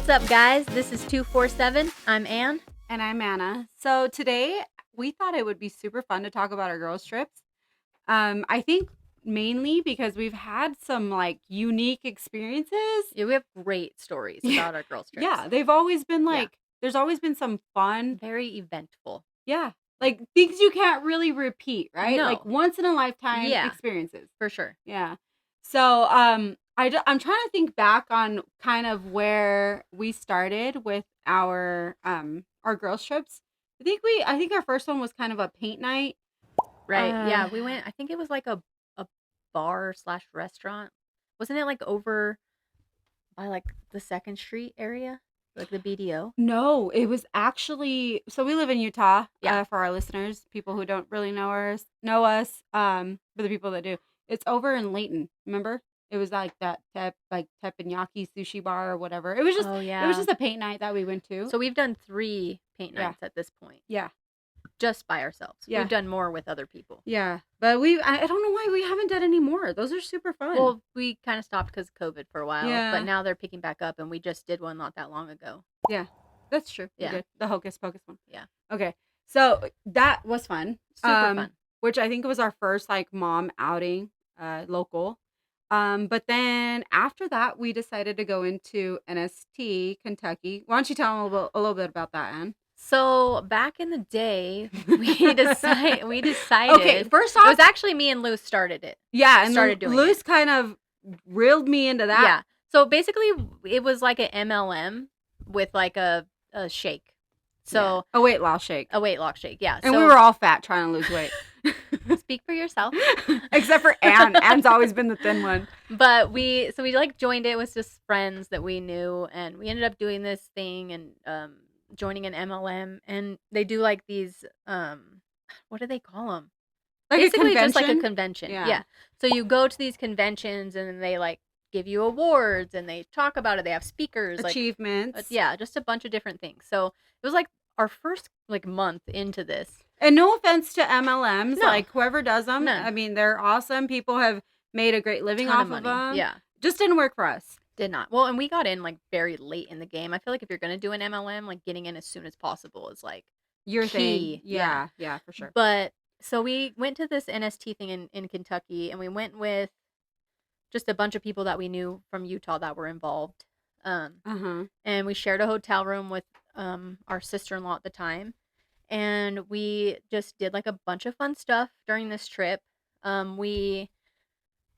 What's up, guys? This is 247. I'm Ann. And I'm Anna. So today we thought it would be super fun to talk about our girls' trips. I think mainly because we've had some like unique experiences. Yeah, we have great stories about our girls' trips. Yeah, they've always been like, there's always been some fun. Very eventful. Yeah, like things you can't really repeat, right? No. Like once in a lifetime experiences. For sure. Yeah. So I'm trying to think back on kind of where we started with our girls trips. I think our first one was kind of a paint night. Right. Yeah, we went, I think it was like a bar / restaurant. Wasn't it like over by like the 2nd Street area? Like the BDO? No, it was actually, so we live in Utah. Yeah. For our listeners, people who don't really know us, for the people that do, it's over in Layton. Remember? It was like that teppanyaki sushi bar or whatever. It was just it was just a paint night that we went to. So we've done 3 paint nights at this point. Yeah. Just by ourselves. Yeah. We've done more with other people. Yeah. But I don't know why we haven't done any more. Those are super fun. Well, we kind of stopped because of COVID for a while. Yeah. But now they're picking back up, and we just did one not that long ago. Yeah. That's true. Yeah. We did. The Hocus Pocus one. Yeah. Okay. So that was fun. Super fun. Which I think was our first like mom outing, local. But then after that, we decided to go into NST, Kentucky. Why don't you tell them a little bit about that, Ann? So back in the day, we decided. Okay, first off, it was actually me and Luz started it. Yeah, and Luz kind of reeled me into that. Yeah. So basically, it was like an MLM with like a shake. So a weight loss shake. A weight loss shake. Yeah. And we were all fat trying to lose weight. Speak for yourself. Except for Ann. Ann's always been the thin one. But we like joined it with just friends that we knew, and we ended up doing this thing and joining an MLM, and they do like these what do they call them? Like basically a convention? just like a convention. Yeah. So you go to these conventions and they like give you awards and they talk about it. They have speakers, achievements. Just a bunch of different things. So it was like our first like month into this. And no offense to MLMs, no. like whoever does them. I mean, they're awesome. People have made a great living off of them. Yeah. Just didn't work for us. Did not. Well, and we got in like very late in the game. I feel like if you're going to do an MLM, like getting in as soon as possible is like your key. thing. Yeah, for sure. But so we went to this NST thing in Kentucky, and we went with just a bunch of people that we knew from Utah that were involved. And we shared a hotel room with our sister-in-law at the time. And we just did like a bunch of fun stuff during this trip. We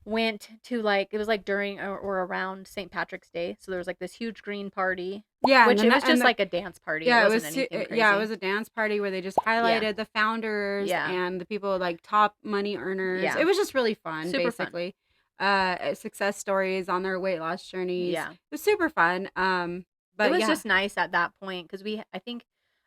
went to like, it was like during or around St. Patrick's Day. So there was like this huge green party. Yeah. Which it was just like a dance party. Yeah, it wasn't anything crazy. Yeah, it was a dance party where they just highlighted the founders and the people like top money earners. Yeah. It was just really fun, super basically. Success stories on their weight loss journeys. Yeah. It was super fun. But it was just nice at that point because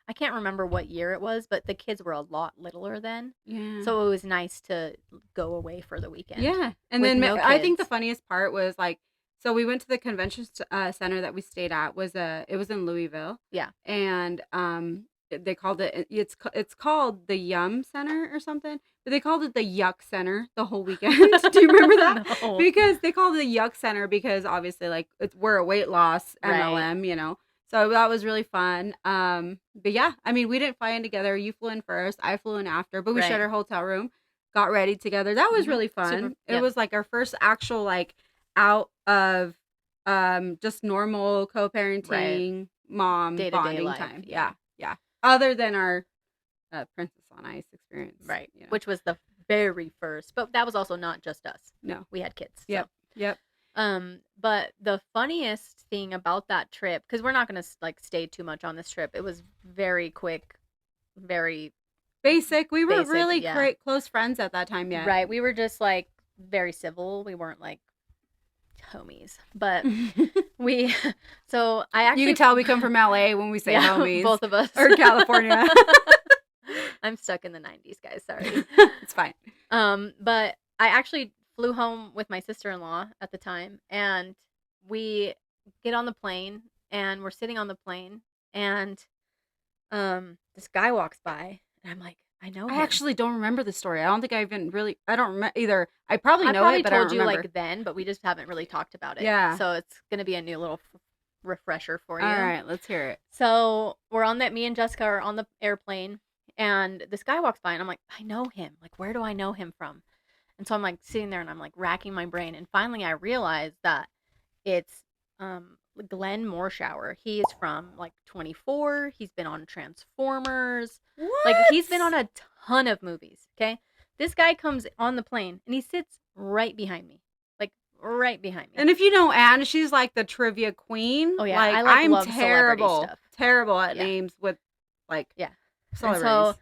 I can't remember what year it was, but the kids were a lot littler then. Yeah. So it was nice to go away for the weekend. Yeah. And then I think the funniest part was like, so we went to the convention center that we stayed at it was in Louisville. Yeah. And they called it's called the Yum Center or something, but they called it the Yuck Center the whole weekend. Do you remember that? No. Because they called it the Yuck Center because obviously like we're a weight loss MLM, right. you know. So that was really fun. But yeah, I mean, we didn't fly in together. You flew in first, I flew in after, but we shared our hotel room, got ready together. That was really fun. It was like our first actual like out of just normal co-parenting mom day-to-day bonding life. time. Yeah. Other than our Princess on Ice experience. Right. You know. Which was the very first, but that was also not just us. No. We had kids. Yep. So. Yep. But the funniest thing about that trip, because we're not going to like stay too much on this trip. It was very quick, very basic. We were really close friends at that time. Yeah. Right. We were just like very civil. We weren't like homies, but so I actually, you can tell we come from LA when we say homies, both of us, or California. I'm stuck in the 90s, guys. Sorry. It's fine. But I actually flew home with my sister-in-law at the time, and we get on the plane, and we're sitting on the plane, and this guy walks by, and I'm like, I know him. I actually don't remember the story. I don't think I even really, I don't remember either. I probably know it, but I don't remember. I told you like then, but we just haven't really talked about it. Yeah. So it's going to be a new little refresher for you. All right, let's hear it. So me and Jessica are on the airplane, and this guy walks by, and I'm like, I know him. Like, where do I know him from? And so I'm like sitting there, and I'm like racking my brain, and finally I realized that it's Glenn Morshower. He is from like 24. He's been on Transformers. What? Like, he's been on a ton of movies. Okay, this guy comes on the plane, and he sits right behind me. Right behind me. And if you know Anne, she's like the trivia queen. Oh yeah, like, I'm love terrible at names with celebrities. And so,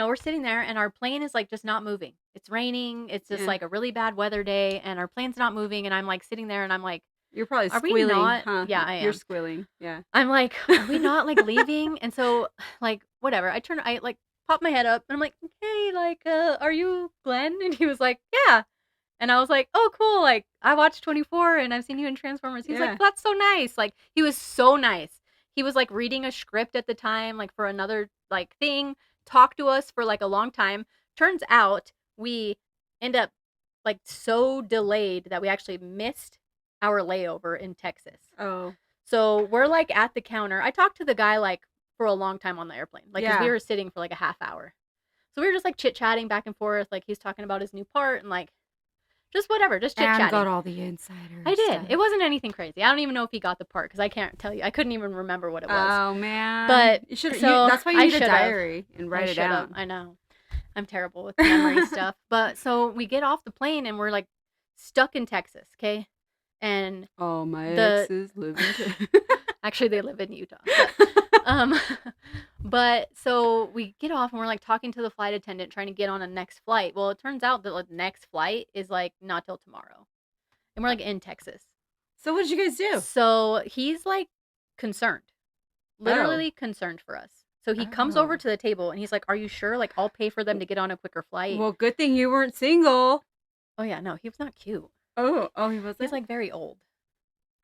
we're sitting there and our plane is like just not moving. It's raining. It's just like a really bad weather day, and our plane's not moving. And I'm like sitting there and I'm like, you're probably are squealing. We not? Huh? Yeah, I am. You're squealing. Yeah. I'm like, are we not like leaving? And so like whatever. I like pop my head up and I'm like, hey, like, are you Glenn? And he was like, yeah. And I was like, oh, cool. Like, I watched 24 and I've seen you in Transformers. He's like, that's so nice. Like, he was so nice. He was like reading a script at the time, like for another like thing, talked to us for like a long time. Turns out we end up like so delayed that we actually missed our layover in Texas. Oh. So we're like at the counter. I talked to the guy like for a long time on the airplane. Like, 'cause we were sitting for like a half hour. So we were just like chit-chatting back and forth. Like, he's talking about his new part and like, just whatever, just chit-chatting. And got all the insiders. I did. It wasn't anything crazy. I don't even know if he got the part because I can't tell you. I couldn't even remember what it was. Oh, man. But that's why you need a diary and write it down. I know. I'm terrible with memory stuff. But so we get off the plane and we're like stuck in Texas, okay? And my exes live in Texas. Actually, they live in Utah. But so we get off and we're like talking to the flight attendant trying to get on a next flight. Well, it turns out that the next flight is like not till tomorrow. And we're like in Texas. So what did you guys do? So he's like concerned. Literally concerned for us. So he comes over to the table and he's like, are you sure? Like, I'll pay for them to get on a quicker flight. Well, good thing you weren't single. Oh, yeah. No, he was not cute. Oh, he wasn't? He's like very old.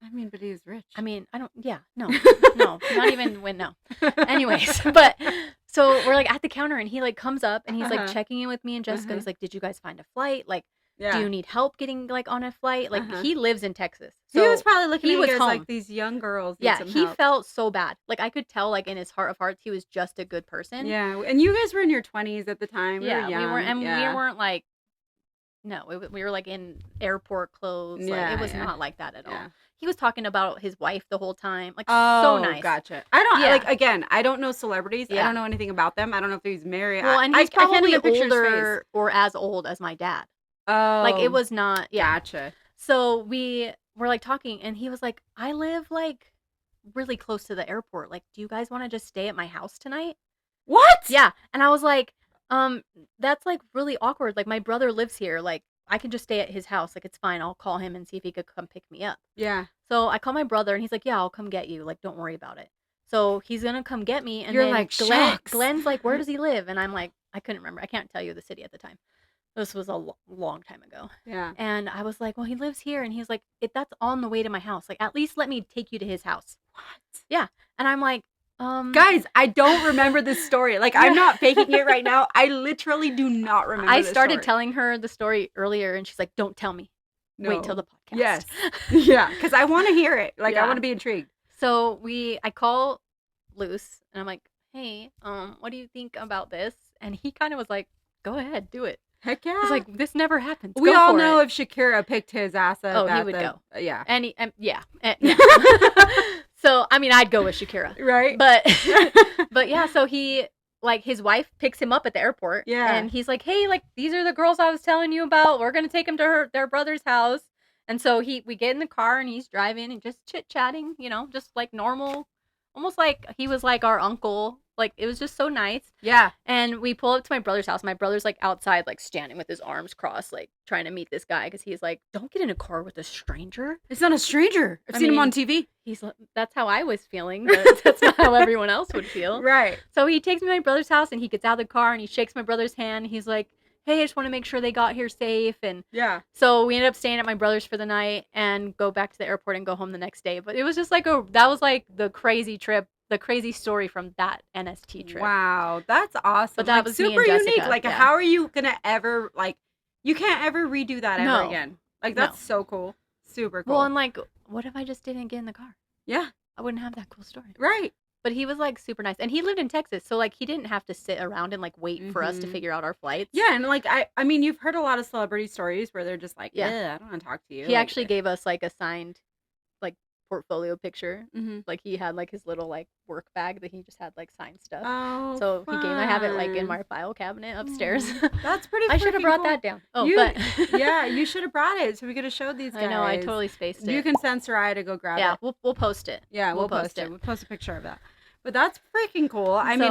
I mean, but he's rich. I mean, no, not even no. Anyways, but so we're like at the counter and he like comes up and he's like checking in with me and Jessica. He's like, did you guys find a flight? Like, do you need help getting like on a flight? Like, he lives in Texas. So he was probably looking at you as like these young girls. Yeah, he felt so bad. Like, I could tell like in his heart of hearts, he was just a good person. Yeah, and you guys were in your 20s at the time. Yeah, we weren't like, no, we were like in airport clothes. Like, it was not like that at all. He was talking about his wife the whole time. Like, so nice. Gotcha. I don't like, again, I don't know celebrities. I don't know anything about them. I don't know if he's married. Well, and he's probably older or as old as my dad. Oh. Like, it was not. Yeah. Gotcha. So we were like talking and he was like, I live like really close to the airport. Like, do you guys want to just stay at my house tonight? What? Yeah. And I was like, that's like really awkward. Like, my brother lives here. Like, I can just stay at his house. Like, it's fine. I'll call him and see if he could come pick me up. Yeah. So I call my brother and he's like, yeah, I'll come get you. Like, don't worry about it. So he's going to come get me. And you're then like, Glenn's like, where does he live? And I'm like, I couldn't remember. I can't tell you the city at the time. This was a long time ago. Yeah. And I was like, well, he lives here. And he's like, that's on the way to my house. Like, at least let me take you to his house. What? Yeah. And I'm like, guys, I don't remember this story. Like, I'm not faking it right now. I literally do not remember I started telling her the story earlier and she's like, don't tell me. No. Wait till the podcast. Yes. Yeah. Because I want to hear it. Like, I want to be intrigued. So I call Luce and I'm like, hey, what do you think about this? And he kind of was like, go ahead, do it. Heck yeah. He's like, this never happens. We all know if Shakira picked his ass up. Oh, he would go. Yeah. And yeah. So, I mean, I'd go with Shakira. Right. But yeah, so he, like, his wife picks him up at the airport. Yeah. And he's like, hey, like, these are the girls I was telling you about. We're going to take them to their brother's house. And so we get in the car and he's driving and just chit-chatting, just like normal. Almost like he was like our uncle. Like, it was just so nice. Yeah. And we pull up to my brother's house. My brother's like outside, like standing with his arms crossed, like trying to meet this guy because he's like, don't get in a car with a stranger. It's not a stranger. I've seen him on TV. That's how I was feeling, but that's not how everyone else would feel. Right. So he takes me to my brother's house and he gets out of the car and he shakes my brother's hand. He's like, hey, I just want to make sure they got here safe. And yeah. So we ended up staying at my brother's for the night and go back to the airport and go home the next day. But it was just like that was like the crazy trip. The crazy story from that NST trip. Wow, that's awesome. But that was super unique. Like, how are you gonna ever you can't ever redo that ever again. Like, that's so cool. Super cool. Well, and like, what if I just didn't get in the car? Yeah. I wouldn't have that cool story. Right. But he was like super nice, and he lived in Texas, so like he didn't have to sit around and like wait for us to figure out our flights. Yeah, and like I mean, you've heard a lot of celebrity stories where they're just like, yeah, I don't want to talk to you. He like, actually gave us like a signed like portfolio picture. Like he had like his little like work bag that he just had like signed stuff. Oh, so fun. He gave. I have it like in my file cabinet upstairs. That's pretty. I should have brought that down. Oh, but yeah, you should have brought it so we could have showed these guys. I know, I totally spaced it. You can send Soraya to go grab it. Yeah, we'll post it. Yeah, we'll post it. We'll post a picture of that. But that's freaking cool. I mean,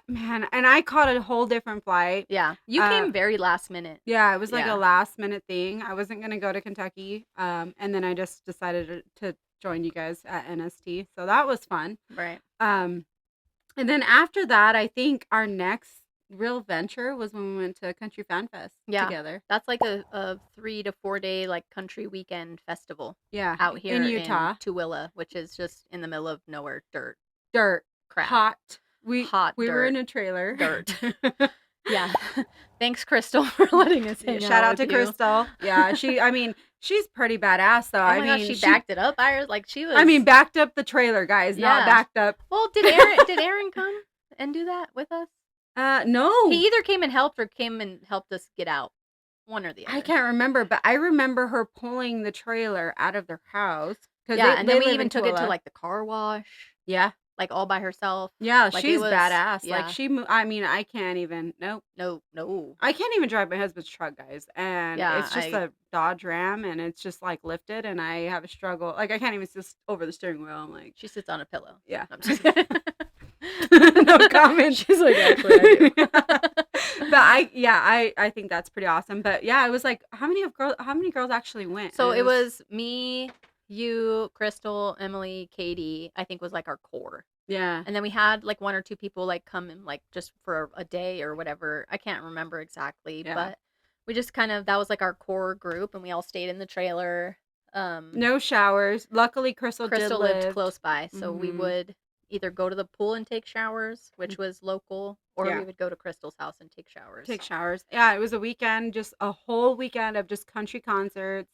man, and I caught a whole different flight. Yeah, you came very last minute. Yeah, it was like a last minute thing. I wasn't gonna go to Kentucky, and then I just decided to join you guys at NST, so that was fun. Right. And then after that, I think our next real venture was when we went to Country Fan Fest together. That's like a 3 to 4 day like country weekend festival. Yeah, out here in Utah, in Tooele, which is just in the middle of nowhere. Crap. Hot. We dirt. were in a trailer. Dirt. Yeah. Thanks, Crystal, for letting us hang out. Shout out to Crystal. Yeah, she's pretty badass though. Oh my gosh, she backed it up. She was. I mean, backed up the trailer, guys, not backed up. Well, did Aaron come and do that with us? No. He either came and helped or came and helped us get out. One or the other. I can't remember, but I remember her pulling the trailer out of their house. And then we even took it to like the car wash. Yeah. Like all by herself. Yeah, like she's badass. Yeah. Like I mean, I can't even. No. I can't even drive my husband's truck, guys. And it's just a Dodge Ram, and it's just like lifted, and I have a struggle. Like I can't even sit over the steering wheel. I'm like, she sits on a pillow. Yeah. I'm just kidding. No comment. She's like, actually, I do. But I think that's pretty awesome. But yeah, it was like, how many girls actually went? So it was me, you, Crystal, Emily, Katie, I think was like our core. Yeah. And then we had like 1 or 2 people like come in like just for a day or whatever. I can't remember exactly, but we just that was like our core group, and we all stayed in the trailer. No showers. Luckily, Crystal lived close by, so we would either go to the pool and take showers, which was local, or we would go to Crystal's house and take showers. Yeah, it was a weekend, just a whole weekend of just country concerts.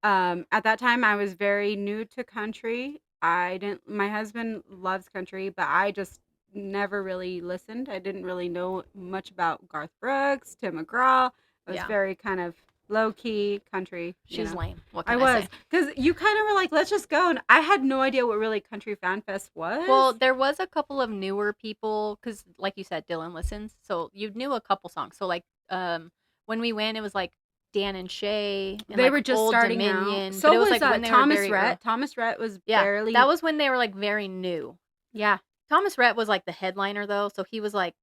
At that time, I was very new to country. My husband loves country, but I just never really listened. I didn't really know much about Garth Brooks, Tim McGraw. I was very kind of low-key country. She's lame. What can I say? Because you kind of were like, let's just go. And I had no idea what really Country Fan Fest was. Well, there was a couple of newer people, because like you said, Dylan listens. So you knew a couple songs. So like when we went, it was like Dan and Shay. And they like were just Old starting Dominion. out. So it was like when Thomas Rhett. Thomas Rhett was barely. That was when they were like very new. Yeah. Thomas Rhett was like the headliner though. So he was like,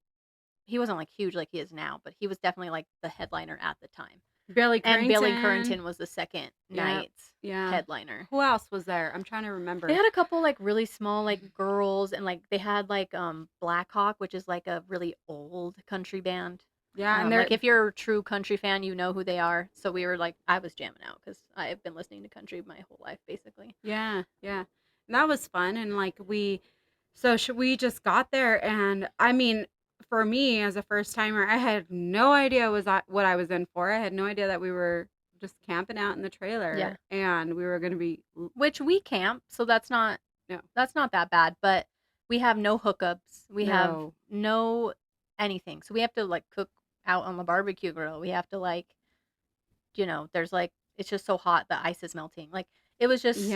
he wasn't like huge like he is now, but he was definitely like the headliner at the time. Billy Currington was the second night's headliner. Who else was there? I'm trying to remember. They had a couple like really small like girls, and like they had like Black Hawk, which is like a really old country band. Yeah, and like if you're a true country fan, you know who they are. So we were like, I was jamming out because I've been listening to country my whole life basically. Yeah. And that was fun, and like we just got there, and I mean, for me as a first timer, I had no idea what I was in for. I had no idea that we were just camping out in the trailer, and we were going to be. Which we camp, so that's not that bad. But we have no hookups. We have no anything. So we have to like cook out on the barbecue grill. We have to like, there's like it's just so hot, the ice is melting. Like it was just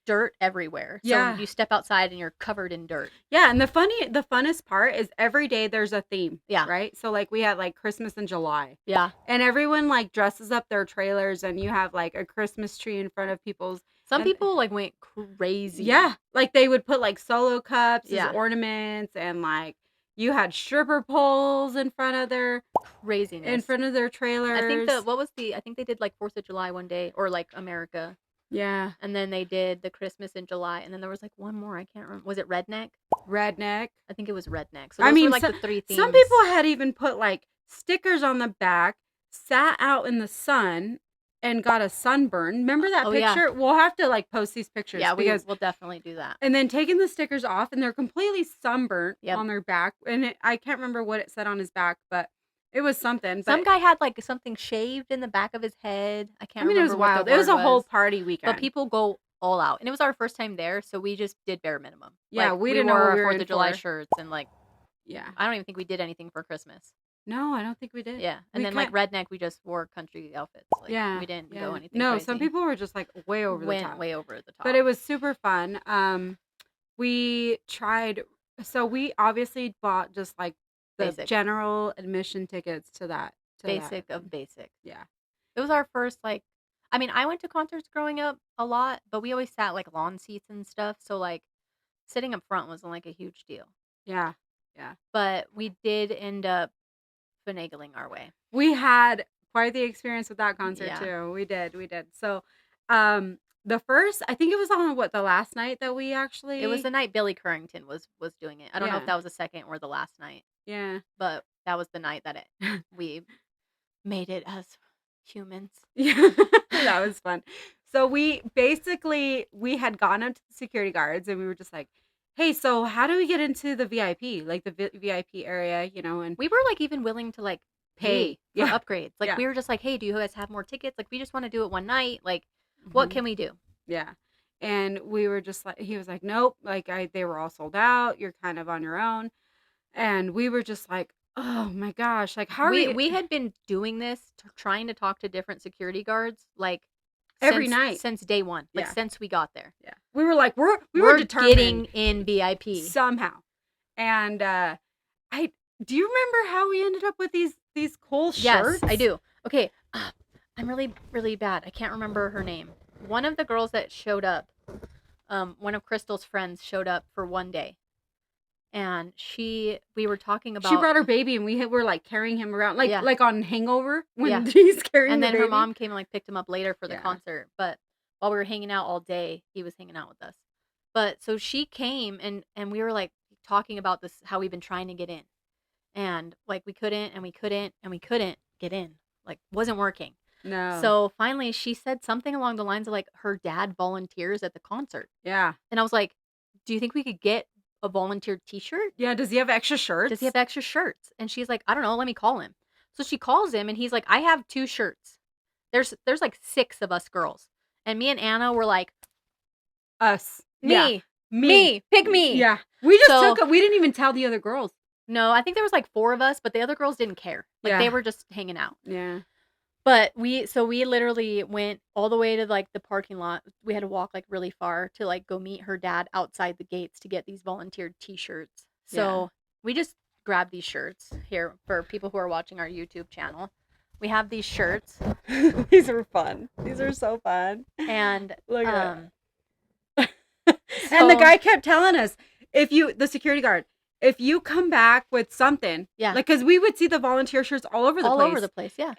dirt everywhere. So you step outside and you're covered in dirt. Yeah, and the funnest part is every day there's a theme. Yeah. Right? So like we had like Christmas in July. Yeah. And everyone like dresses up their trailers, and you have like a Christmas tree in front of people's. Some people like went crazy. Yeah. Like they would put like Solo cups as ornaments, and like you had stripper poles in front of their craziness. In front of their trailers. I think they did like 4th of July one day, or like America. Yeah. And then they did the Christmas in July, and then there was like one more, I can't remember. Was it Redneck? I think it was Redneck. So those were like the 3 themes. Some people had even put like stickers on the back, sat out in the sun, and got a sunburn. Remember that picture? Yeah. We'll have to like post these pictures. Yeah, we'll definitely do that. And then taking the stickers off, and they're completely sunburnt on their back. And I can't remember what it said on his back, but it was something. Some guy had like something shaved in the back of his head. I can't remember. It was wild. It was a whole party weekend. But people go all out. And it was our first time there, so we just did bare minimum. Yeah, we didn't know what wore we our were 4th in of July for. shirts and like Yeah. I don't even think we did anything for Christmas. No, I don't think we did. Yeah. And then like redneck, we just wore country outfits. Like we didn't go anything No, crazy. some people were just like way over the top. Way over the top. But it was super fun. We tried, so we obviously bought just like the general admission tickets to that. Basic of basic. Yeah. It was our first like, I mean, I went to concerts growing up a lot, but we always sat like lawn seats and stuff. So like sitting up front wasn't like a huge deal. Yeah. Yeah. But we did end up finagling our way. We had quite the experience with that concert too. We did. So, the first, I think it was on the last night that we actually. It was the night Billy Currington was doing it. I don't know if that was the second or the last night. Yeah. But that was the night that we made it as humans. Yeah, that was fun. So we had gone up to the security guards and we were just like, hey, so how do we get into the VIP, like the VIP area, and we were like even willing to like pay for upgrades. Like we were just like, hey, do you guys have more tickets? Like we just want to do it one night. Like what can we do? Yeah. And we were just like, he was like, nope, like they were all sold out. You're kind of on your own. And we were just like, oh my gosh, like how we had been doing this, trying to talk to different security guards, like every night since day one, like since we got there. Yeah, we were like, we were determined getting in VIP somehow. And do you remember how we ended up with these cool shirts? Yes, I do. Okay, I'm really really bad. I can't remember her name. One of the girls that showed up, one of Crystal's friends showed up for one day. And we were talking about. She brought her baby, and we were like carrying him around, like on Hangover when he's carrying. And then her mom came and like picked him up later for the concert. But while we were hanging out all day, he was hanging out with us. But so she came and we were like talking about this, how we've been trying to get in, and like we couldn't get in, like wasn't working. No. So finally, she said something along the lines of like her dad volunteers at the concert. Yeah. And I was like, do you think we could get a volunteer t-shirt? Yeah, does he have extra shirts? And she's like, I don't know, let me call him. So she calls him and he's like, I have 2 shirts. There's like 6 of us girls. And me and Anna were like, us. Me. Pick me. Yeah. We just took it. We didn't even tell the other girls. No, I think there was like 4 of us, but the other girls didn't care. Like they were just hanging out. Yeah. But we literally went all the way to like the parking lot. We had to walk like really far to like go meet her dad outside the gates to get these volunteered t-shirts. So we just grabbed these shirts here for people who are watching our YouTube channel. We have these shirts. These are fun. These are so fun. And look at and the guy kept telling us, the security guard, if you come back with something, like, because we would see the volunteer shirts all over the place. Yeah.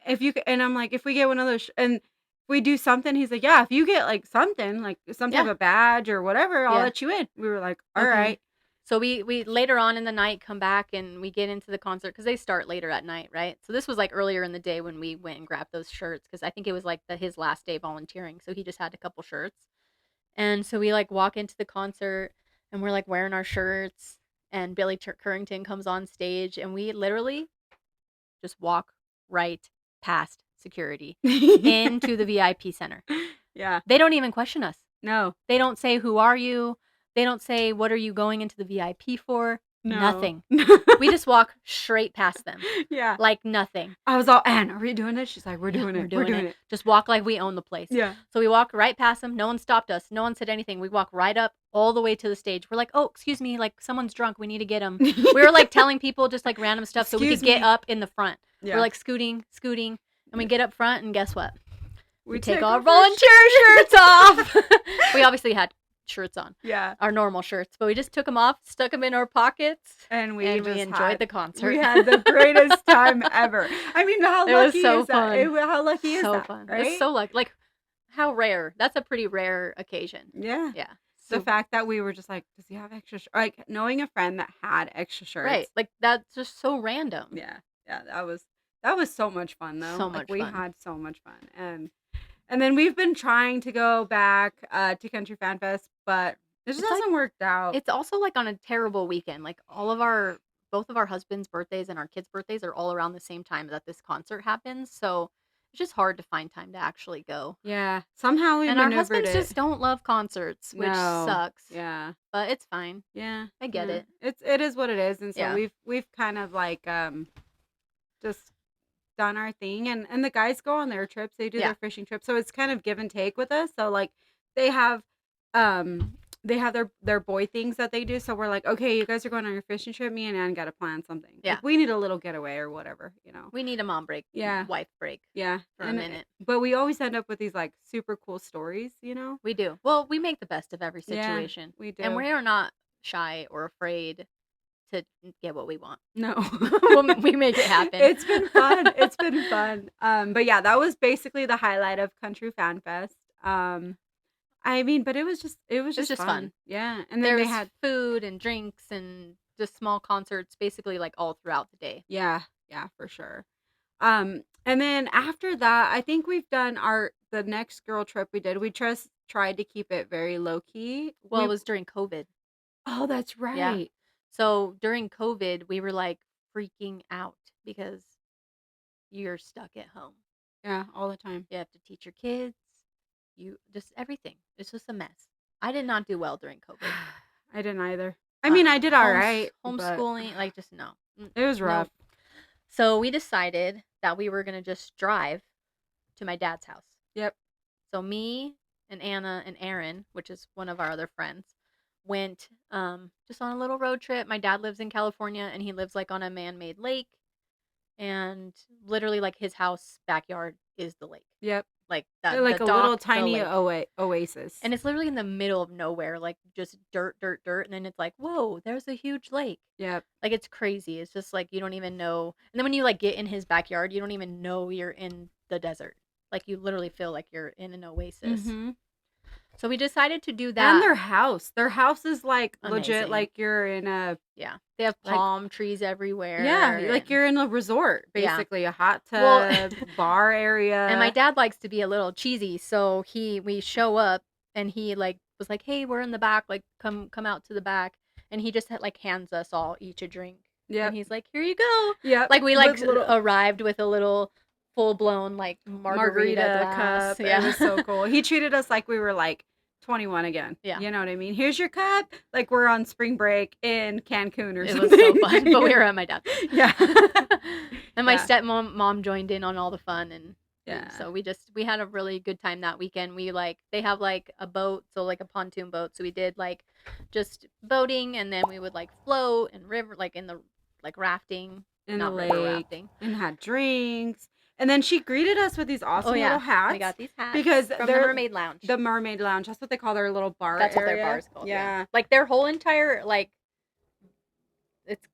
And I'm like, if we get one of those, and we do something, he's like, yeah, if you get like something, like some type of badge or whatever, I'll let you in. We were like, all right. So we later on in the night come back and we get into the concert because they start later at night, right? So this was like earlier in the day when we went and grabbed those shirts because I think it was like his last day volunteering, so he just had a couple shirts. And so we like walk into the concert and we're like wearing our shirts. And Billy Currington comes on stage, and we literally just walk right past security into the VIP center. Yeah. They don't even question us. No. They don't say, who are you? They don't say, what are you going into the VIP for? No. Nothing. We just walk straight past them. Yeah. Like nothing. I was all, Anne, are we doing it? She's like, we're doing it. We're doing it. Just walk like we own the place. Yeah. So we walk right past them. No one stopped us. No one said anything. We walk right up all the way to the stage. We're like, oh, excuse me. Like someone's drunk. We need to get them. We were like telling people just like random stuff so we could get up in the front. Yeah. We're like scooting. And we get up front and guess what? We take our volunteer shirts off. We obviously had shirts on. Yeah. Our normal shirts. But we just took them off, stuck them in our pockets, and we enjoyed the concert. We had the greatest time ever. I mean, how lucky is that? How lucky is that? So fun. Right? It's so lucky. Like, how rare. That's a pretty rare occasion. Yeah. Yeah. The fact that we were just like, does he have extra shirts? Like, knowing a friend that had extra shirts. Right. Like, that's just so random. Yeah. Yeah. That was so much fun, though. So much fun. We had so much fun. And then we've been trying to go back to Country Fan Fest, but it just hasn't worked out. It's also like on a terrible weekend. Like both of our husbands' birthdays and our kids' birthdays are all around the same time that this concert happens. So it's just hard to find time to actually go. Yeah. Somehow we And our maneuvered husbands it. just don't love concerts, which No. sucks. Yeah. But it's fine. Yeah. I get it. It is what it is. And so Yeah. we've kind of like just done our thing, and the guys go on their trips. They do their fishing trips. So it's kind of give and take with us. So like they have their boy things that they do. So we're like, okay, you guys are going on your fishing trip. Me and Ann got to plan something. Yeah. Like, we need a little getaway or whatever, We need a mom break. Yeah. Wife break. Yeah. For a minute. But we always end up with these like super cool stories, We do. Well, we make the best of every situation. Yeah, we do. And we are not shy or afraid to get what we want. No. We make it happen. It's been fun. It's been fun. But yeah, that was basically the highlight of Country Fan Fest. I mean, but it was just fun. Yeah. And then they had food and drinks and just small concerts basically like all throughout the day. Yeah. Yeah, for sure. And then after that, I think we've done the next girl trip we did. We just tried to keep it very low key. Well, it was during COVID. Oh, that's right. Yeah. So during COVID, we were like freaking out because you're stuck at home. Yeah, all the time. You have to teach your kids. You just everything. It's just a mess. I did not do well during COVID. I didn't either. I mean, I did all right. Homeschooling, like just no. It was rough. No. So we decided that we were going to just drive to my dad's house. Yep. So me and Anna and Aaron, which is one of our other friends, went just on a little road trip. My dad lives in California and he lives like on a man-made lake. And literally like his house backyard is the lake. Yep. Like that, like a little tiny oasis. And it's literally in the middle of nowhere, like just dirt. And then it's like, whoa, there's a huge lake. Yep. Like it's crazy. It's just like you don't even know. And then when you like get in his backyard, you don't even know you're in the desert. Like you literally feel like you're in an oasis. Mm-hmm. So we decided to do that. And their house is like amazing. Legit, like you're in a They have palm trees everywhere. Yeah, like you're in a resort, basically a hot tub, bar area. And my dad likes to be a little cheesy, so we show up and he like was like, "Hey, we're in the back. Like, come out to the back." And he just like hands us all each a drink. Yeah. And he's like, "Here you go." Yeah. Like we like arrived with a little full blown like margarita cup. Yeah. It was so cool. He treated us like we were like 21 again. Yeah. You know what I mean? Here's your cup. Like we're on spring break in Cancun or something. It was so fun. But we were at my dad's. Yeah. And my stepmom joined in on all the fun and so we had a really good time that weekend. We they have like a boat, so like a pontoon boat. So we did like just boating and then we would like float and river like in the like rafting in the lake rafting. And had drinks. And then she greeted us with these awesome little hats. I got these hats because from the Mermaid Lounge. The Mermaid Lounge. That's what they call their little bar. That's area. What their bar is called. Yeah. Like their whole entire like it's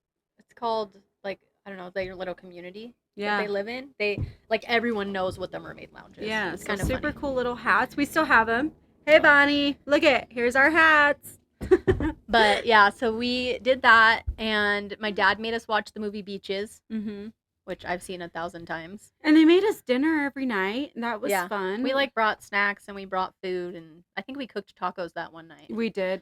called like I don't know, their little community that they live in. They like everyone knows what the Mermaid Lounge is. Yeah. It's kind of super funny. cool little hats. We still have them. Hey Bonnie, here's our hats. But yeah, so we did that and my dad made us watch the movie Beaches. Mm-hmm. Which I've seen 1,000 times. And they made us dinner every night. That was fun. We like brought snacks and we brought food and I think we cooked tacos that one night. We did.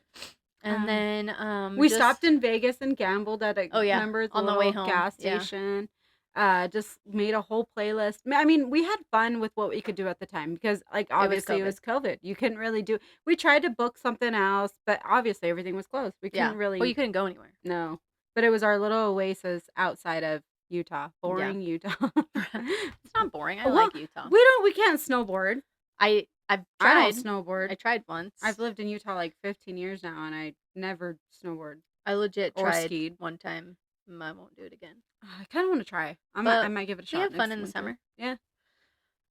And then we stopped in Vegas and gambled at remember on the way home gas station. Yeah. Just made a whole playlist. I mean, we had fun with what we could do at the time because like obviously it was COVID. You couldn't really do. We tried to book something else, but obviously everything was closed. We couldn't really. Well, you couldn't go anywhere. No, but it was our little oasis outside of Utah. Boring Utah. It's not boring. I like Utah. We can't snowboard. I've tried. I don't snowboard. I tried once. I've lived in Utah like 15 years now and I never snowboard. I legit tried skied one time. I won't do it again. I kind of want to try. I might give it a shot. We have fun in the summer. Yeah.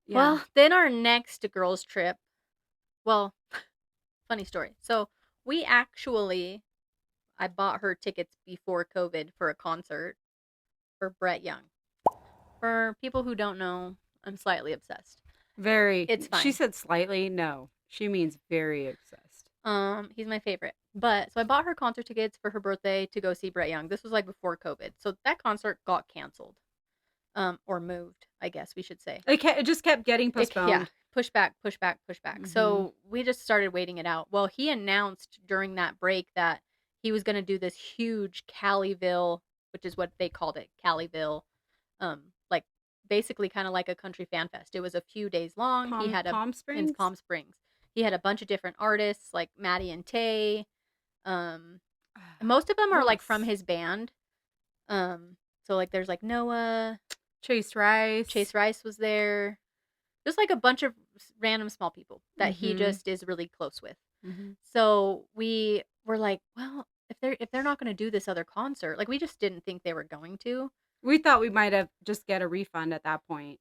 Well, then our next girls trip. Well, funny story. So we actually, I bought her tickets before COVID for a concert for Brett Young. For people who don't know, I'm slightly obsessed. Very. It's fine. She said slightly. No, she means very obsessed. He's my favorite. But so I bought her concert tickets for her birthday to go see Brett Young. This was like before COVID. So that concert got canceled. Or moved, I guess we should say. It just kept getting postponed. Push back. Mm-hmm. So we just started waiting it out. Well, he announced during that break that he was going to do this huge Caliville, which is what they called it, Caliville, like basically kind of like a country fan fest. It was a few days long. He had Palm Springs? In Palm Springs. He had a bunch of different artists like Maddie and Tay. Most of them are like from his band. So like there's like Noah, Chase Rice. Chase Rice was there. Just like a bunch of random small people that he just is really close with. So we were like, well, if they're not going to do this other concert, like we just didn't think they were going to. We thought we might have just get a refund at that point.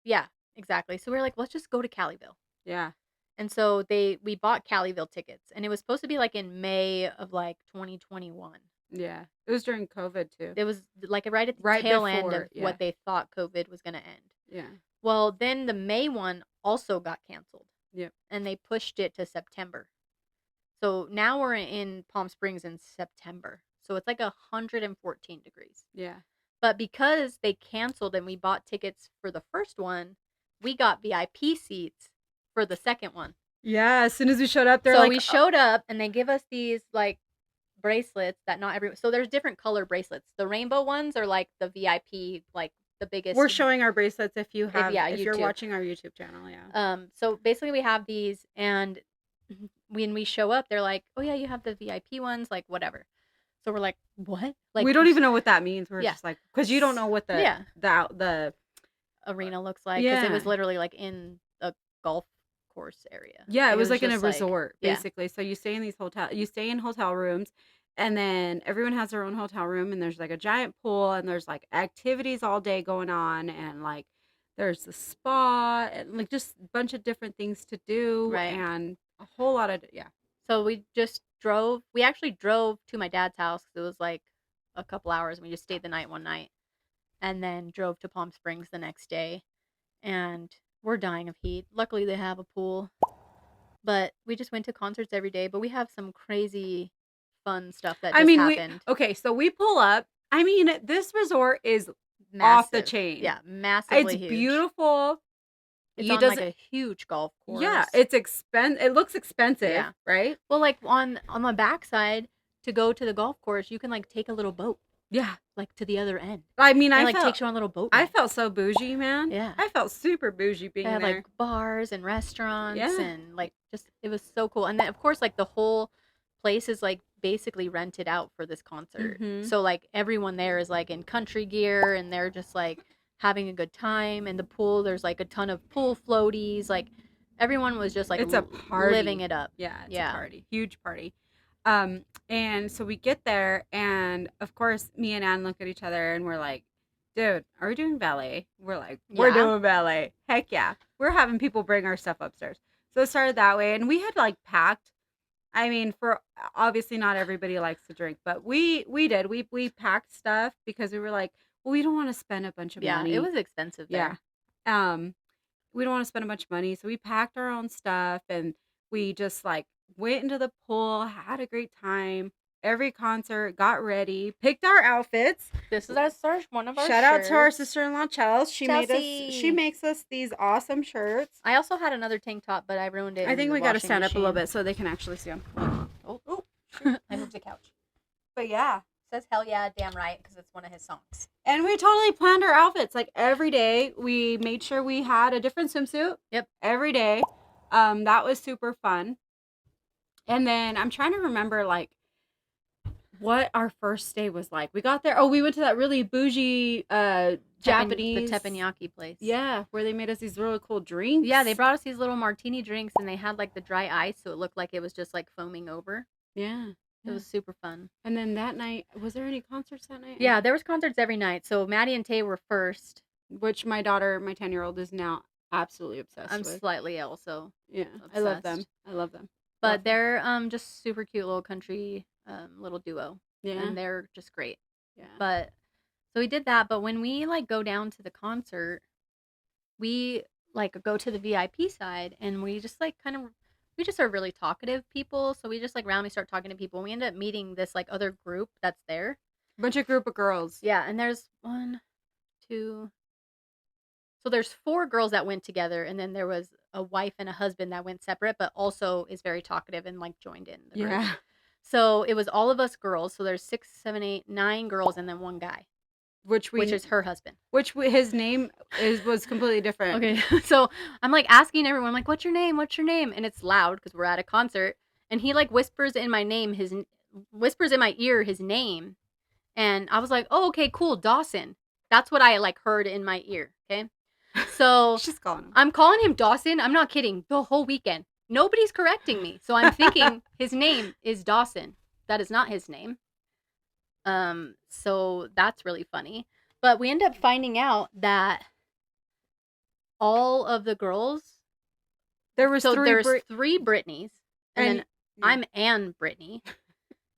Yeah, exactly. So we were like, let's just go to Caliville. Yeah. And so we bought Caliville tickets, and it was supposed to be like in May of like 2021. Yeah, it was during COVID too. It was like right at the tail end of what they thought COVID was going to end. Yeah. Well, then the May one also got canceled. Yep. And they pushed it to September. So now we're in Palm Springs in September. So it's like 114 degrees. Yeah. But because they canceled and we bought tickets for the first one, we got VIP seats for the second one. Yeah, as soon as we showed up, we showed up and they give us these like bracelets that not everyone. So there's different color bracelets. The rainbow ones are like the VIP, like the biggest. We're showing our bracelets if you're YouTube. watching our YouTube channel. Yeah. So basically we have these, and when we show up, they're like, "Oh yeah, you have the VIP ones, like whatever." So we're like, "What?" Like we don't even know what that means. We're just like, because you don't know what the arena looks like, because it was literally like in a golf course area. Yeah, it was like in a resort basically. So you stay in hotel rooms, and then everyone has their own hotel room, and there's like a giant pool, and there's like activities all day going on, and like there's the spa, and like just a bunch of different things to do, and a whole lot of So we actually drove to my dad's house, because it was like a couple hours, and we just stayed the night one night, and then drove to Palm Springs the next day, and we're dying of heat. Luckily they have a pool, but we just went to concerts every day. But we have some crazy fun stuff that happened. So we pull up. I mean, this resort is massive. Off the chain. Yeah, massively huge. It's beautiful. It's on like a huge golf course. Yeah, it's it looks expensive, right? Well, like on the backside, to go to the golf course, you can like take a little boat. Yeah, like to the other end. I mean, takes you on a little boat. I felt so bougie, man. Yeah, I felt super bougie being there. Like bars and restaurants, and like just it was so cool. And then of course, like the whole place is like basically rented out for this concert. So like everyone there is like in country gear, and they're just like having a good time. And the pool, there's like a ton of pool floaties. Like everyone was just like it's a party, living it up. Yeah, it's a party, huge party. And so we get there, and of course me and Ann look at each other, and we're like, dude, are we doing ballet? We're like, we're doing ballet. Heck yeah. We're having people bring our stuff upstairs. So it started that way, and we had like packed. I mean, for obviously not everybody likes to drink, but we did. We packed stuff because we were like, well, we don't want to spend a bunch of money. Yeah, it was expensive there. Yeah. We don't want to spend a bunch of money, so we packed our own stuff, and we just like went into the pool, had a great time. Every concert, got ready, picked our outfits. This is one of our shout shirts. Out to our sister-in-law Chelsea. She makes us these awesome shirts. I also had another tank top, but I ruined it. I think we got to stand up a little bit so they can actually see them. Oh. I moved the couch. But yeah, it says hell yeah, damn right, because it's one of his songs. And we totally planned our outfits. Like every day, we made sure we had a different swimsuit. Yep. Every day. That was super fun. And then I'm trying to remember like what our first day was like. We got there. Oh, we went to that really bougie Japanese the teppanyaki place. Yeah, where they made us these really cool drinks. Yeah, they brought us these little martini drinks, and they had like the dry ice, so it looked like it was just like foaming over. Yeah. It was super fun. And then that night, was there any concerts that night? Yeah, there was concerts every night. So Maddie and Tay were first, which my daughter, my 10-year-old, is now absolutely obsessed with. I'm slightly also. Yeah, obsessed. I love them. But they're just super cute little country little duo. Yeah. And they're just great. Yeah. But so we did that, but when we like go down to the concert, we like go to the VIP side, and we just like we just are really talkative people, so we just like randomly start talking to people, and we end up meeting this like other group that's there. Bunch of group of girls. Yeah, and there's 1, 2. So there's 4 girls that went together, and then there was a wife and a husband that went separate, but also is very talkative and like joined in the group. Yeah. So it was all of us girls. So there's 6, 7, 8, 9 girls, and then 1 guy. which is her husband. His name was completely different. Okay, so I'm like asking everyone, like, what's your name? What's your name? And it's loud because we're at a concert, and he like whispers in my ear his name, and I was like, oh, okay, cool, Dawson. That's what I like heard in my ear. Okay, so she's calling him. I'm calling him Dawson. I'm not kidding. The whole weekend, nobody's correcting me, so I'm thinking his name is Dawson. That is not his name. So that's really funny. But we end up finding out that all of the girls, there's three Britneys, and then I'm Anne Brittany,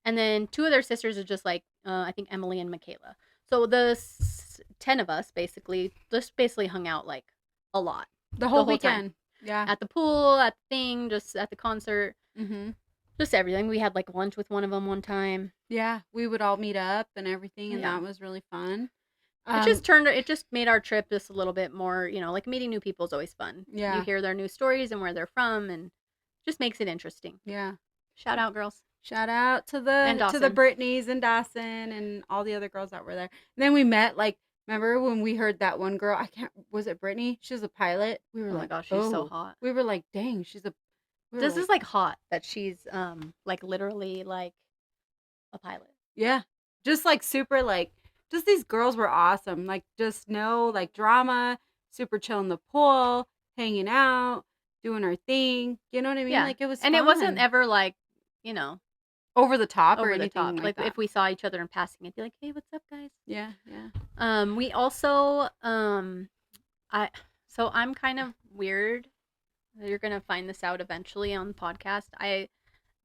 and then two of their sisters are just like I think Emily and Michaela. So the 10 of us basically hung out like a lot the whole weekend. Time. Yeah, at the pool, at the thing, just at the concert. Mm-hmm. Just everything. We had like lunch with one of them one time. Yeah, we would all meet up and everything, and that was really fun. It just made our trip just a little bit more, like meeting new people is always fun. Yeah. You hear their new stories and where they're from, and just makes it interesting. Yeah. Shout out, girls. Shout out to the Britneys and Dawson and all the other girls that were there. And then we met, like, remember when we heard that one girl? Was it Brittany? She was a pilot. We were like, my gosh, she's so hot. We were like, dang, this is like hot that she's like literally like a pilot. Yeah. Just like super like just these girls were awesome. Like just no like drama, super chill in the pool, hanging out, doing our thing. You know what I mean? Yeah. Like it was and fun. It wasn't ever like, over the top or anything like that. If we saw each other in passing, it'd be like, hey, what's up, guys? Yeah, yeah. We also so I'm kind of weird. You're gonna find this out eventually on the podcast. I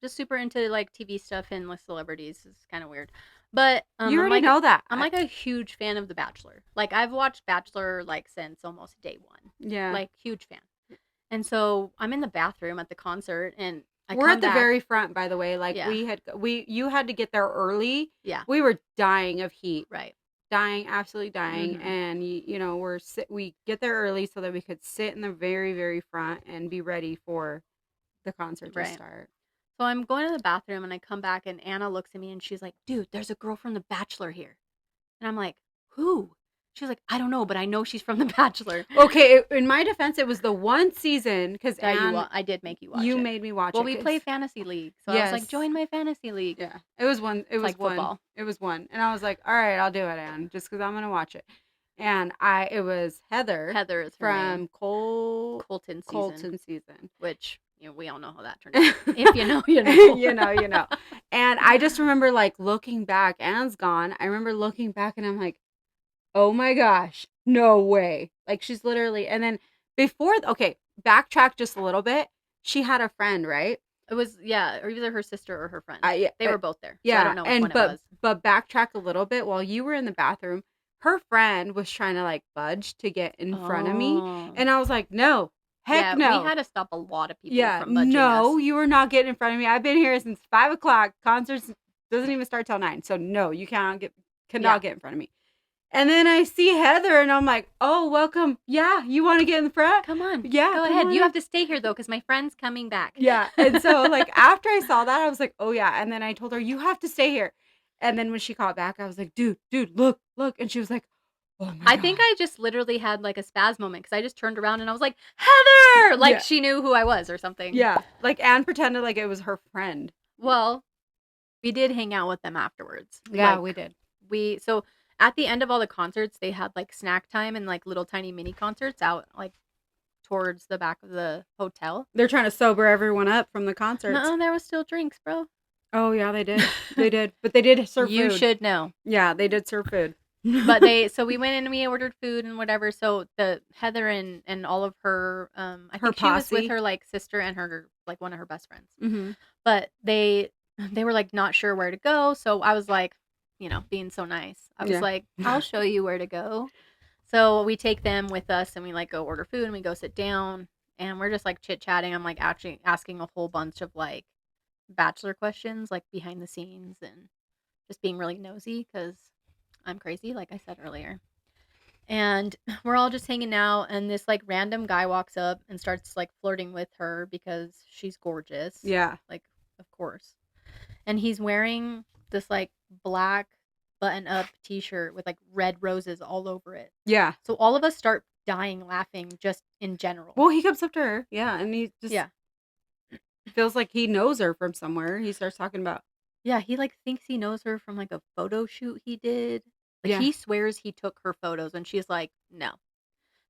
just super into like TV stuff and with celebrities. It's kind of weird, but you already know that. I'm like a huge fan of The Bachelor. Like I've watched Bachelor like since almost day one. Yeah, like huge fan. And so I'm in the bathroom at the concert, and we're at the very front, by the way. Like you had to get there early. Yeah, we were dying of heat. Right. Dying, absolutely dying, and we get there early so that we could sit in the very, very front and be ready for the concert to start. So I'm going to the bathroom and I come back and Anna looks at me and she's like, "Dude, there's a girl from The Bachelor here," and I'm like, "Who?" She's like, "I don't know, but I know she's from The Bachelor." Okay, in my defense, it was the one season because I did make you watch. You made me watch. Well, we play fantasy league, so I was like, "Join my fantasy league." Yeah, it was one. It was like one. Football. It was one, and I was like, "All right, I'll do it, Anne, just because I'm gonna watch it." And it was Heather. Heather is from Colton season, which we all know how that turned out. If you know, you know. you know. And I just remember like looking back. Anne's gone. I remember looking back, and I'm like, oh my gosh, no way. Like she's literally, and then backtrack just a little bit. She had a friend, right? It was, or either her sister or her friend. They were both there. Yeah. So I don't know which one it was. But backtrack a little bit. While you were in the bathroom, her friend was trying to like budge to get in front of me. And I was like, no, heck no. We had to stop a lot of people from budging no, us. You were not getting in front of me. I've been here since 5 o'clock. Concerts doesn't even start till 9. So no, you cannot get in front of me. And then I see Heather, and I'm like, "Oh, welcome! Yeah, you want to get in the front? Come on, yeah, go ahead. You have to stay here though, because my friend's coming back." Yeah, and so like after I saw that, I was like, "Oh yeah," and then I told her, "You have to stay here." And then when she called back, I was like, "Dude, look!" And she was like, "Oh my!" I think I just literally had like a spaz moment because I just turned around and I was like, "Heather!" Like she knew who I was or something. Yeah, like Anne pretended like it was her friend. Well, we did hang out with them afterwards. Yeah, we did. So. At the end of all the concerts, they had like snack time and like little tiny mini concerts out like towards the back of the hotel. They're trying to sober everyone up from the concerts. No, there was still drinks, bro. Oh yeah, they did. They did, but they did serve food. You should know. Yeah, they did serve food. But so we went in and we ordered food and whatever. So the Heather and all of her, I think she was with her like sister and her like one of her best friends. Mm-hmm. But they were like not sure where to go. So I was like, being so nice. I was like, I'll show you where to go. So we take them with us and we like go order food and we go sit down and we're just like chit chatting. I'm like actually asking a whole bunch of like Bachelor questions, like behind the scenes and just being really nosy because I'm crazy, like I said earlier. And we're all just hanging out and this like random guy walks up and starts like flirting with her because she's gorgeous. Yeah. Like, of course. And he's wearing this like black button up t-shirt with like red roses all over it. Yeah. So all of us start dying laughing just in general. Well, he comes up to her. Yeah. And he just feels like he knows her from somewhere. He starts talking about. Yeah. He like thinks he knows her from like a photo shoot he did. Like he swears he took her photos and she's like, no.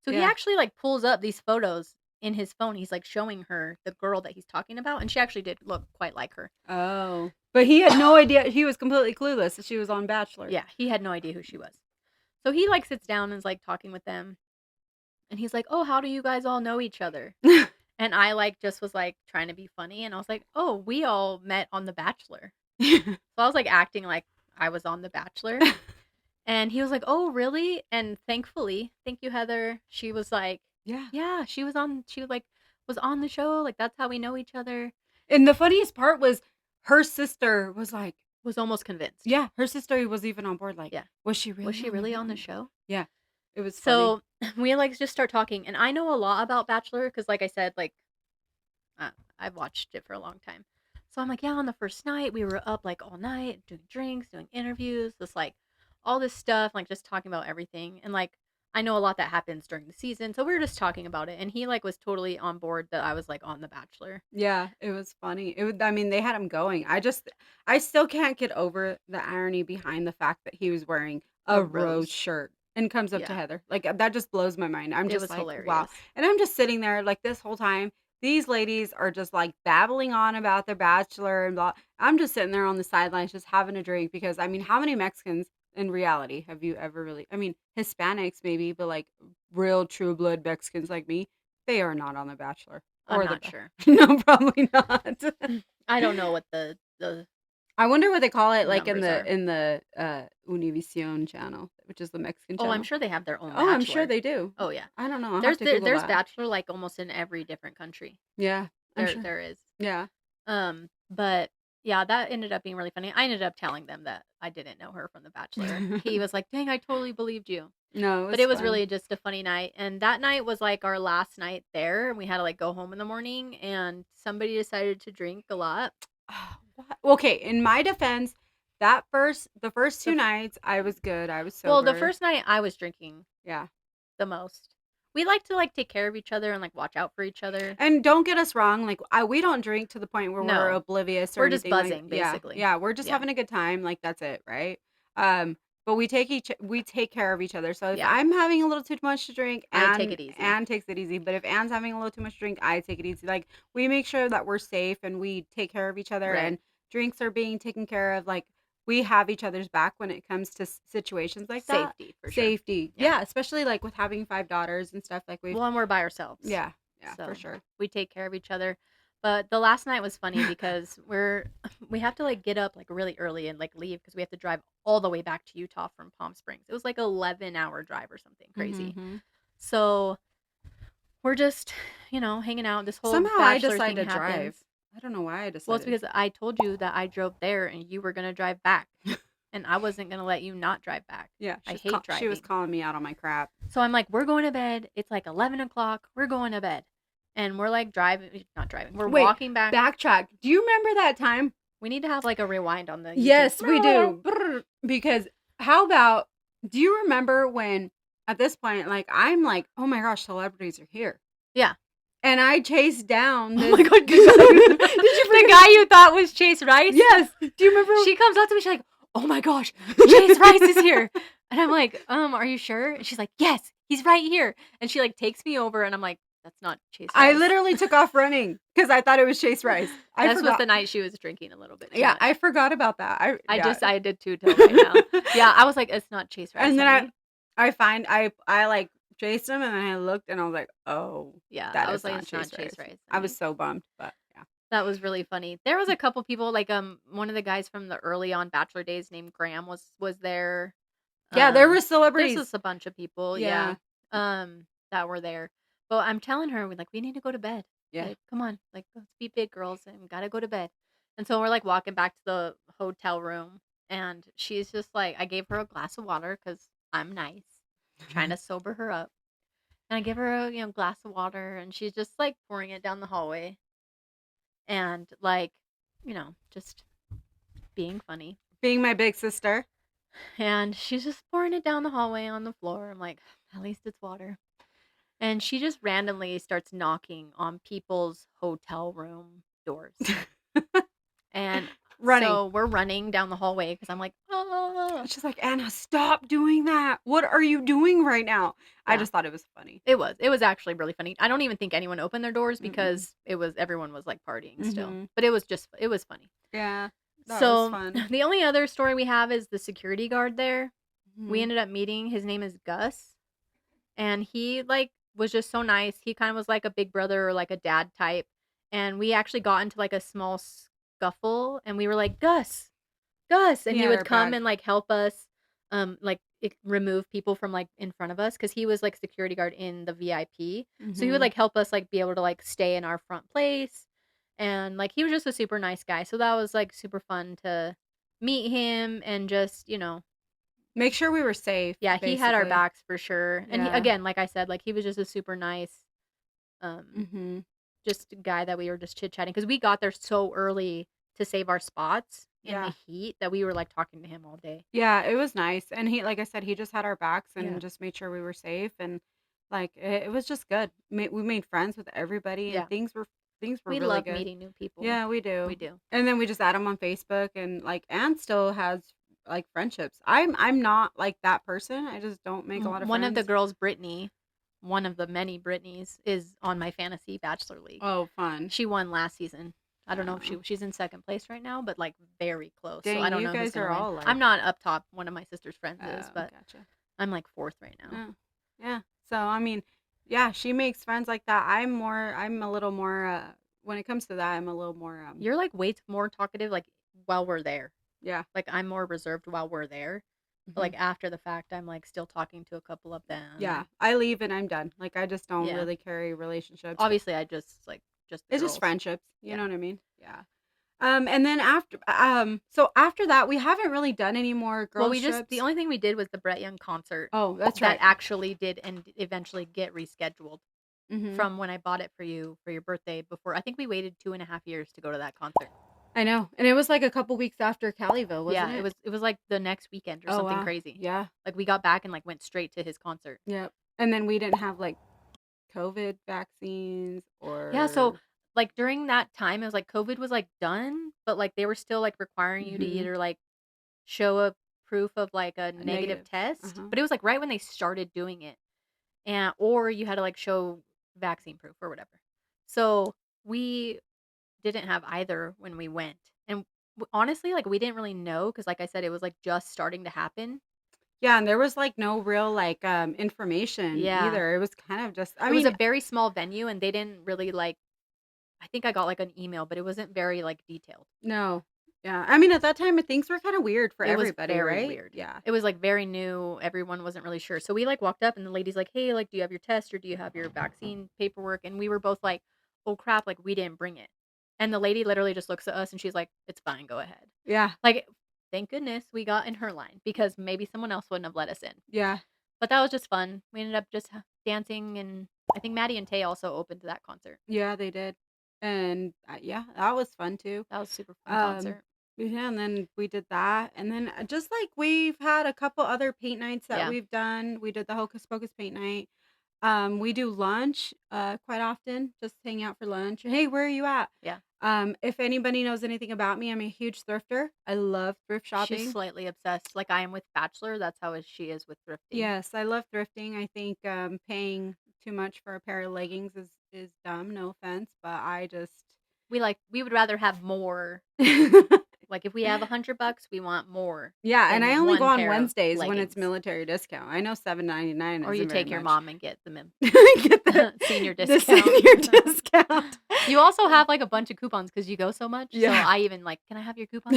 So he actually like pulls up these photos in his phone. He's like showing her the girl that he's talking about. And she actually did look quite like her. Oh. But he had no idea. He was completely clueless that she was on Bachelor. Yeah. He had no idea who she was. So he like sits down and is like talking with them. And he's like, oh, how do you guys all know each other? And I like just was like trying to be funny. And I was like, oh, we all met on The Bachelor. So I was like acting like I was on The Bachelor. And he was like, oh, really? And thankfully, thank you, Heather. She was like, yeah, she was on the show. Like, that's how we know each other. And the funniest part was her sister was almost convinced. Yeah. Her sister was even on board. Like, was she really on the show? Yeah. It was funny. So we like just start talking. And I know a lot about Bachelor because, like I said, like, I've watched it for a long time. So I'm like, yeah, on the first night, we were up like all night doing drinks, doing interviews, just like all this stuff, like just talking about everything. And like, I know a lot that happens during the season. So we were just talking about it. And he like was totally on board that I was like on The Bachelor. Yeah, it was funny. I mean, they had him going. I still can't get over the irony behind the fact that he was wearing a rose shirt and comes up to Heather. Like, that just blows my mind. I'm just like, hilarious. Wow. And I'm just sitting there like this whole time. These ladies are just like babbling on about their Bachelor and blah. I'm just sitting there on the sidelines just having a drink because, I mean, how many Mexicans in reality have you ever really, I mean, Hispanics maybe, but like real true blood Mexicans like me, they are not on The Bachelor. I'm not sure. No, probably not. I don't know what the I wonder what they call it like in the Univision channel, which is the Mexican channel. Oh, I'm sure they have their own Bachelor. I'm sure they do. Oh yeah. I don't know. There's Bachelor like almost in every different country. Yeah. There is. Yeah. But yeah, that ended up being really funny. I ended up telling them that I didn't know her from The Bachelor. He was like, "Dang, I totally believed you." No, but it was really just a funny night. And that night was like our last night there, and we had to like go home in the morning. And somebody decided to drink a lot. Okay, in my defense, the first 2 nights I was good. I was sober. Well, the first night I was drinking. Yeah, the most. We like to like take care of each other and like watch out for each other. And don't get us wrong, like we don't drink to the point where we're oblivious or we're just buzzing, basically. Yeah, we're just having a good time. Like that's it, right? But we take care of each other. So if I'm having a little too much to drink, I take it easy. Anne takes it easy. But if Anne's having a little too much to drink, I take it easy. Like we make sure that we're safe and we take care of each other and drinks are being taken care of. Like we have each other's back when it comes to situations like that. Safety, for sure. Safety. Yeah, especially like with having 5 daughters and stuff. Like and we're by ourselves. Yeah, so for sure. We take care of each other. But the last night was funny because we have to like get up like really early and like leave because we have to drive all the way back to Utah from Palm Springs. It was like 11-hour drive or something crazy. Mm-hmm. So we're just, hanging out. This whole somehow Bachelor I decided to happens. drive. I don't know why I decided. Well, it's because I told you that I drove there and you were gonna drive back, and I wasn't gonna let you not drive back. Yeah, I hate driving. She was calling me out on my crap. So I'm like, we're going to bed. It's like 11 o'clock. We're going to bed. And we're like not driving. We're walking back. Backtrack. Do you remember that time? We need to have like a rewind on the YouTube. Yes, we do. Because how about, do you remember when at this point, like, I'm like, oh my gosh, celebrities are here. Yeah. And I chased down this. Oh my God. Did you the guy you thought was Chase Rice? Yes. Do you remember? She comes up to me. She's like, oh my gosh, Chase Rice is here. And I'm like, are you sure? And she's like, yes, he's right here. And she like takes me over and I'm like, that's not Chase Rice. I literally took off running because I thought it was Chase Rice. This was the night she was drinking a little bit. Yeah, much. I forgot about that. I did too till right now. Yeah, I was like, it's not Chase Rice. And then I like chased him and then I looked and I was like, oh. Yeah, I was like, it's not Chase Rice. I was so bummed, but yeah. That was really funny. There was a couple people, like one of the guys from the early on Bachelor days named Graham was there. Yeah, there were celebrities. There's just a bunch of people, yeah. That were there. But I'm telling her, we need to go to bed. Yeah. Like, come on, like, let's be big girls and we gotta go to bed. And so we're like walking back to the hotel room and she's just like, I gave her a glass of water because I'm nice, trying to sober her up. And I give her a glass of water and she's just like pouring it down the hallway. And like, just being funny. Being my big sister. And she's just pouring it down the hallway on the floor. I'm like, at least it's water. And she just randomly starts knocking on people's hotel room doors. And Running. so we're running down the hallway because I'm like, oh. She's like, Anna, stop doing that. What are you doing right now? Yeah. I just thought it was funny. It was actually really funny. I don't even think anyone opened their doors because everyone was like partying still. But it was funny. Yeah. That was fun. The only other story we have is the security guard there. We ended up meeting. His name is Gus. And he like was just so nice. He kind of was like a big brother or like a dad type. And we actually got into like a small scuffle and we were like, Gus. And he would come and like help us like remove people from like in front of us because he was like security guard in the VIP. So he would like help us like be able to like stay in our front place. And like he was just a super nice guy. So that was like super fun to meet him and just, make sure we were safe. Yeah, basically. He had our backs for sure. And again, like I said, like he was just a super nice just a guy that we were just chit-chatting because we got there so early to save our spots in the heat that we were like talking to him all day. Yeah, it was nice. And he, like I said, he just had our backs and just made sure we were safe. And like it was just good. We made friends with everybody and things were we really love good. Meeting new people. Yeah, we do. And then we just add them on Facebook and like Anne still has like friendships. I'm not like that person. I just don't make a lot of One friends. of the girls, Brittany, one of the many Britneys, is on my fantasy bachelor league. Oh, fun. She won last season. I don't know if she's in second place right now, but like very close. Dang, so I don't you know guys who's gonna are win. all like... I'm not up top. One of my sister's friends is, but gotcha. I'm like fourth right now. Oh. Yeah. So I mean, yeah, she makes friends like that. I'm a little more when it comes to that, I'm a little more You're like way more talkative like while we're there. Yeah. Like I'm more reserved while we're there. But like after the fact, I'm like still talking to a couple of them. Yeah. I leave and I'm done. Like I just don't really carry relationships. Obviously, I just like it's girls. Just friendships. You know what I mean? Yeah. And then so after that, we haven't really done any more girls trips. The only thing we did was the Brett Young concert. Oh, that's right. That actually did and eventually get rescheduled from when I bought it for you for your birthday before. I think we waited 2.5 years to go to that concert. I know. And it was like a couple weeks after Caliville, wasn't it? Yeah, it was like the next weekend or something crazy. Yeah. Like we got back and like went straight to his concert. Yep. And then we didn't have like COVID vaccines or... Yeah, so like during that time, it was like COVID was like done, but like they were still like requiring you to either like show a proof of like a negative test, but it was like right when they started doing it, and or you had to like show vaccine proof or whatever. So we didn't have either when we went, and honestly, like we didn't really know because, like I said, it was like just starting to happen. Yeah, and there was like no real like information either. It was kind of just... it was a very small venue, and they didn't really like... I think I got like an email, but it wasn't very like detailed. No. Yeah. I mean, at that time, things were kind of weird for everybody, very right? Weird. Yeah. It was like very new. Everyone wasn't really sure. So we like walked up and the lady's like, hey, like, do you have your test or do you have your vaccine paperwork? And we were both like, oh crap, like we didn't bring it. And the lady literally just looks at us and she's like, it's fine, go ahead. Yeah. Like, thank goodness we got in her line because maybe someone else wouldn't have let us in. Yeah. But that was just fun. We ended up just dancing, and I think Maddie and Tay also opened to that concert. Yeah, they did. And yeah, that was fun too. That was super fun concert. Yeah, and then we did that. And then just like we've had a couple other paint nights that we've done. We did the Hocus Pocus paint night. We do lunch quite often, just hang out for lunch. Hey, where are you at? Yeah. If anybody knows anything about me, I'm a huge thrifter. I love thrift shopping. She's slightly obsessed. Like I am with Bachelor. That's how she is with thrifting. Yes, I love thrifting. I think paying too much for a pair of leggings is dumb. No offense, but I just... we would rather have more. Like if we have $100, we want more. Yeah, and I only go on Wednesdays when it's military discount. I know $7.99. Or you take your mom and get the get the senior discount. The senior discount. You also have like a bunch of coupons because you go so much. Yeah. So I even like, can I have your coupon?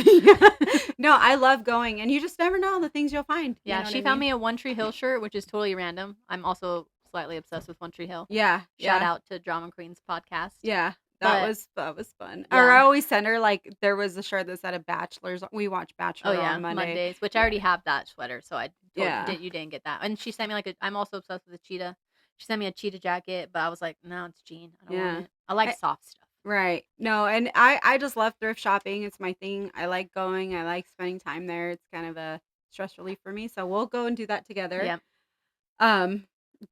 No, I love going, and you just never know the things you'll find. Yeah, she found me a One Tree Hill shirt, which is totally random. I'm also slightly obsessed with One Tree Hill. Yeah. Shout out to Drama Queens podcast. Yeah. That was fun. Yeah. Or I always send her like there was a shirt that said a Bachelor's. We watch Bachelor on Mondays, which I already have that sweater, so you didn't get that. And she sent me like I'm also obsessed with a cheetah. She sent me a cheetah jacket, but I was like, no, it's jean. I don't want it. I like soft stuff. Right. No, and I just love thrift shopping. It's my thing. I like going. I like spending time there. It's kind of a stress relief for me. So we'll go and do that together. Yeah.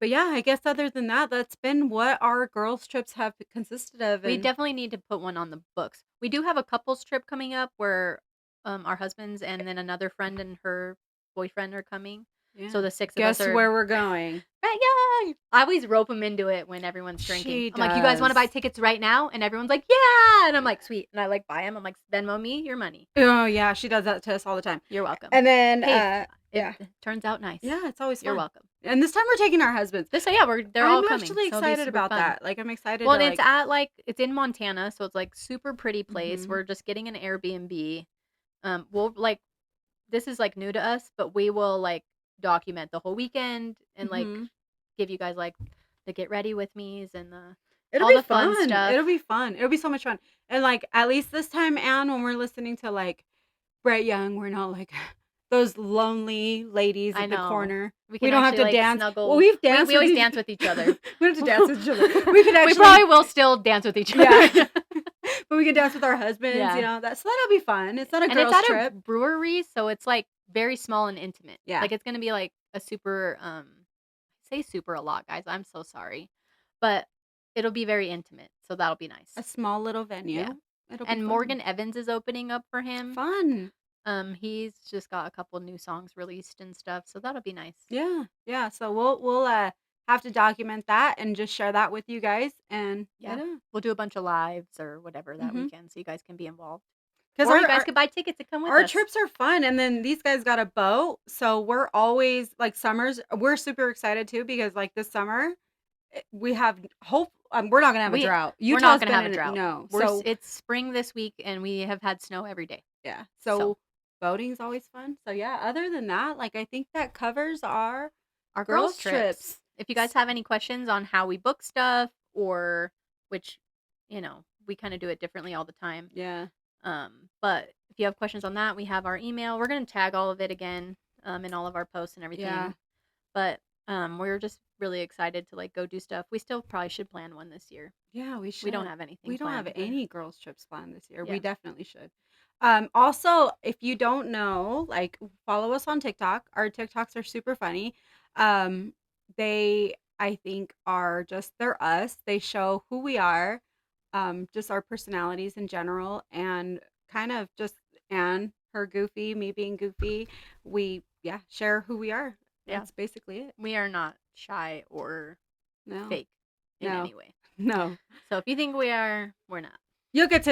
But yeah, I guess other than that, that's been what our girls' trips have consisted of. We definitely need to put one on the books. We do have a couples trip coming up where our husbands and then another friend and her boyfriend are coming. Yeah. So the 6 of us Guess where we're going. Right, yeah. I always rope them into it when everyone's drinking. I'm like, you guys want to buy tickets right now? And everyone's like, yeah. And I'm like, sweet. And I like buy them. I'm like, Venmo me your money. Oh, yeah. She does that to us all the time. You're welcome. And then, it turns out nice. Yeah, it's always fun. You're welcome. And this time we're taking our husbands. They're all coming. I'm actually excited about that. Like, I'm excited. Well, and it's in Montana, so it's like super pretty place. We're just getting an Airbnb. We'll like, this is like new to us, but we will like document the whole weekend and like give you guys like the get ready with me's and all the fun stuff. It'll be fun. It'll be so much fun. And like, at least this time, Anne, when we're listening to like Brett Young, we're not like those lonely ladies in the corner. We don't have to like dance. Snuggle. Well, we've danced. We always dance with each other. We don't have to dance with each other. We could actually. We probably will still dance with each other. Yeah. But we can dance with our husbands. Yeah. You know that. So that'll be fun. It's not a girls' trip. It's at a brewery, so it's like very small and intimate. Yeah. Like it's gonna be like a super. I say super a lot, guys. I'm so sorry, but it'll be very intimate. So that'll be nice. A small little venue. Yeah. And Morgan Evans is opening up for him. Fun. He's just got a couple new songs released and stuff, so that'll be nice. Yeah, yeah. So we'll have to document that and just share that with you guys, and we'll do a bunch of lives or whatever that weekend, so you guys can be involved. Because you guys could buy tickets to come with us. Our trips are fun, and then these guys got a boat, so we're always like summers. We're super excited too because like this summer we have hope. We're not gonna have a drought. We're not gonna have a drought. No, so it's spring this week, and we have had snow every day. Yeah, so boating's always fun. So yeah, other than that, like I think that covers our girls trips. If you guys have any questions on how we book stuff or which, we kind of do it differently all the time. Yeah. But if you have questions on that, we have our email. We're going to tag all of it again in all of our posts and everything. Yeah. But we're just really excited to like go do stuff. We still probably should plan one this year. Yeah, we should. We don't have anything. We don't have any girls trips planned this year. Yeah. We definitely should. Also, if you don't know, like follow us on TikTok. Our TikToks are super funny. They, I think, are just, they're us. They show who we are, just our personalities in general, and kind of just Anne, her goofy, me being goofy. We, share who we are. That's basically it. We are not shy or fake in any way. No. So if you think we are, we're not. You'll get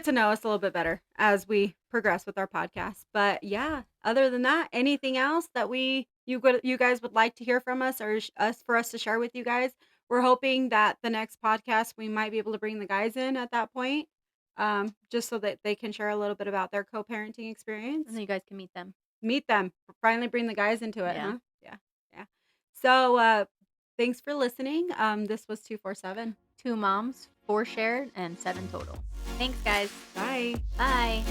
to know us a little bit better as we progress with our podcast. But yeah, other than that, anything else that you guys would like to hear from us or for us to share with you guys? We're hoping that the next podcast we might be able to bring the guys in at that point, just so that they can share a little bit about their co-parenting experience. And then you guys can meet them. Finally bring the guys into it, huh? Yeah. So thanks for listening. This was 247. 2 moms, 4 shared, and 7 total. Thanks, guys. Bye. Bye.